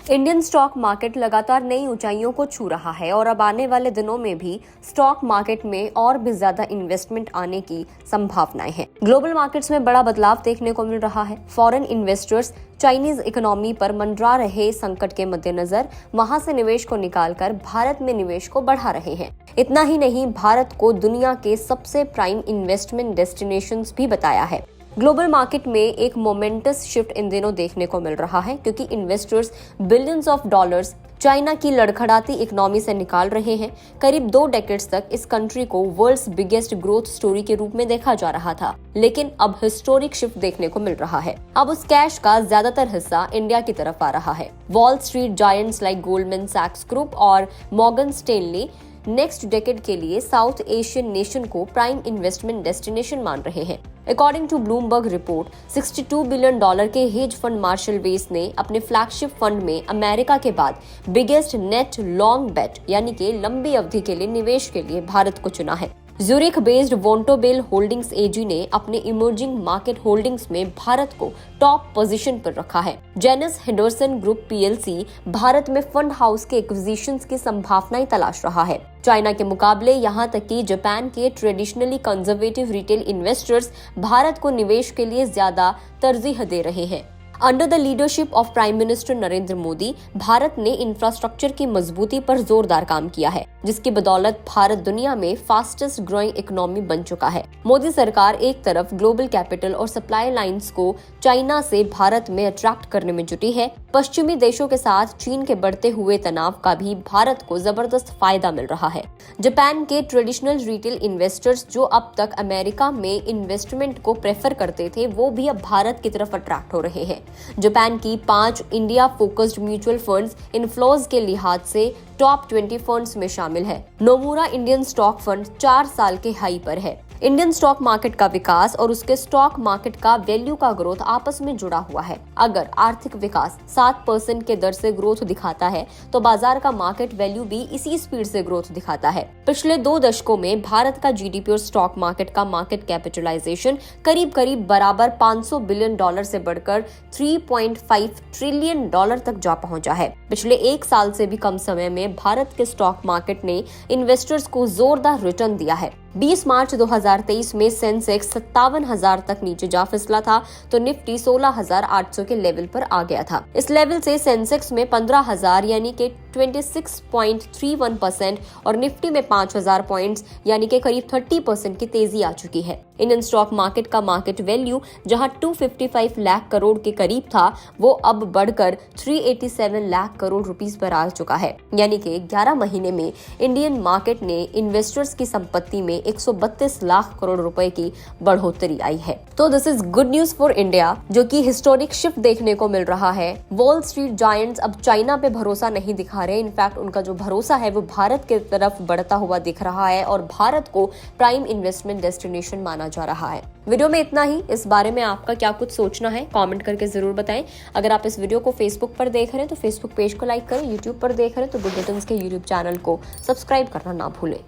Indian stock market लगातार नई ऊंचाइयों को छू रहा है और अब आने वाले दिनों में भी स्टॉक मार्केट में और भी ज्यादा इन्वेस्टमेंट आने की संभावनाएं हैं। ग्लोबल मार्केट्स में बड़ा बदलाव देखने को मिल रहा है। फॉरेन इन्वेस्टर्स चाइनीज इकोनॉमी पर मंडरा रहे संकट के मद्देनजर वहां से निवेश को निकालकर भारत में निवेश को बढ़ा रहे हैं। इतना ही नहीं, भारत को दुनिया के सबसे प्राइम इन्वेस्टमेंट डेस्टिनेशंस भी बताया है। ग्लोबल मार्केट में एक मोमेंटस शिफ्ट इन दिनों देखने को मिल रहा है क्योंकि investors billions of dollars China की लड़खड़ाती इकोनॉमी से निकाल रहे हैं। करीब 2 डेकेड्स तक इस कंट्री को वर्ल्ड्स बिगेस्ट ग्रोथ स्टोरी के रूप में देखा जा रहा था, लेकिन अब हिस्टोरिक शिफ्ट देखने को मिल रहा है। अब उस कैश का ज्यादातर हिस्सा इंडिया की तरफ आ रहा है। Wall Street giants like Goldman सैक्स ग्रुप और मॉर्गन स्टैनली नेक्स्ट डेकेड के लिए साउथ एशियन नेशन को प्राइम इन्वेस्टमेंट डेस्टिनेशन मान रहे हैं। According to Bloomberg report, $62 billion के हेज फंड मार्शल वेस ने अपने फ्लैगशिप फंड में अमेरिका के बाद बिगेस्ट नेट लॉन्ग बेट यानी कि लंबी अवधि के लिए निवेश के लिए भारत को चुना है। ज्यूरिख बेस्ड वोंटोबेल होल्डिंग्स एजी ने अपने इमर्जिंग मार्केट होल्डिंग्स में भारत को टॉप पोजीशन पर रखा है। Janus Henderson Group PLC Bharat में फंड हाउस के एक्विजिशंस की संभावनाएं तलाश रहा है। चाइना के मुकाबले यहां तक कि जापान के traditionally conservative retail investors Bharat को निवेश के लिए ज्यादा तरजीह दे रहे हैं। Under the leadership of prime minister Narendra Modi, Bharat ने इंफ्रास्ट्रक्चर की मजबूती पर जोरदार काम किया है, जिसकी बदौलत भारत दुनिया में फास्टेस्ट ग्रोइंग इकोनॉमी बन चुका है। मोदी सरकार एक तरफ ग्लोबल कैपिटल और सप्लाई लाइंस को चाइना से भारत में अट्रैक्ट करने में जुटी है। पश्चिमी देशों के साथ चीन के बढ़ते हुए तनाव का भी भारत को जबरदस्त फायदा मिल रहा है। जापान के ट्रेडिशनल रिटेल इन्वेस्टर्स जो अब तक अमेरिका में इन्वेस्टमेंट को प्रेफर करते थे, वो भी अब भारत की तरफ अट्रैक्ट हो रहे हैं। जापान की 5 India focused mutual funds inflows के लिहाज से टॉप 20 फंड्स में शामिल है। नोमुरा इंडियन स्टॉक फंड 4 साल के हाई पर है। इंडियन स्टॉक मार्केट का विकास और उसके स्टॉक मार्केट का वैल्यू का ग्रोथ आपस में जुड़ा हुआ है। अगर आर्थिक विकास 7% के दर से ग्रोथ दिखाता है तो बाजार का मार्केट वैल्यू भी इसी स्पीड से ग्रोथ दिखाता है। पिछले 2 दशकों में भारत का जीडीपी और स्टॉक मार्केट का मार्केट कैपिटलाइजेशन करीब बराबर $500 बिलियन से बढ़कर $3.5 ट्रिलियन तक जा पहुंचा है। पिछले 1 साल से भी कम समय में भारत के स्टॉक मार्केट ने इन्वेस्टर्स को जोरदार रिटर्न दिया है। 20 मार्च 2023 में सेंसेक्स 57,000 तक नीचे जा फिसला था तो निफ्टी 16,800 के लेवल पर आ गया था। इस लेवल से सेंसेक्स में 15,000 यानी कि 26.31% और निफ्टी में 5,000 पॉइंट्स यानी कि करीब 30% की तेजी आ चुकी है। इंडियन स्टॉक मार्केट का मार्केट वैल्यू जहां 255 लाख करोड़ के करीब था, वो अब बढ़कर 387 लाख करोड़ रुपीस पर आ चुका है। यानी कि 11 महीने में इंडियन मार्केट ने इन्वेस्टर्स की संपत्ति में 132 लाख करोड़ रुपए की बढ़ोतरी आई है। तो this is good news for India, जो कि हिस्टोरिक शिफ्ट देखने को मिल रहा है। वॉल स्ट्रीट जायंट्स अब चाइना पे भरोसा नहीं दिखा रहे। इनफैक्ट उनका जो भरोसा है वो भारत की तरफ बढ़ता हुआ दिख रहा है और भारत को प्राइम इन्वेस्टमेंट डेस्टिनेशन माना जा रहा है। वीडियो में इतना ही। इस बारे में आपका क्या कुछ सोचना है कमेंट करके जरूर बताएं। अगर आप इस वीडियो को फेसबुक पर देख रहे हैं तो फेसबुक पेज को लाइक करें, यूट्यूब पर देख रहे हैं तो गुड रिटर्न्स के यूट्यूब चैनल को सब्सक्राइब करना ना भूलें।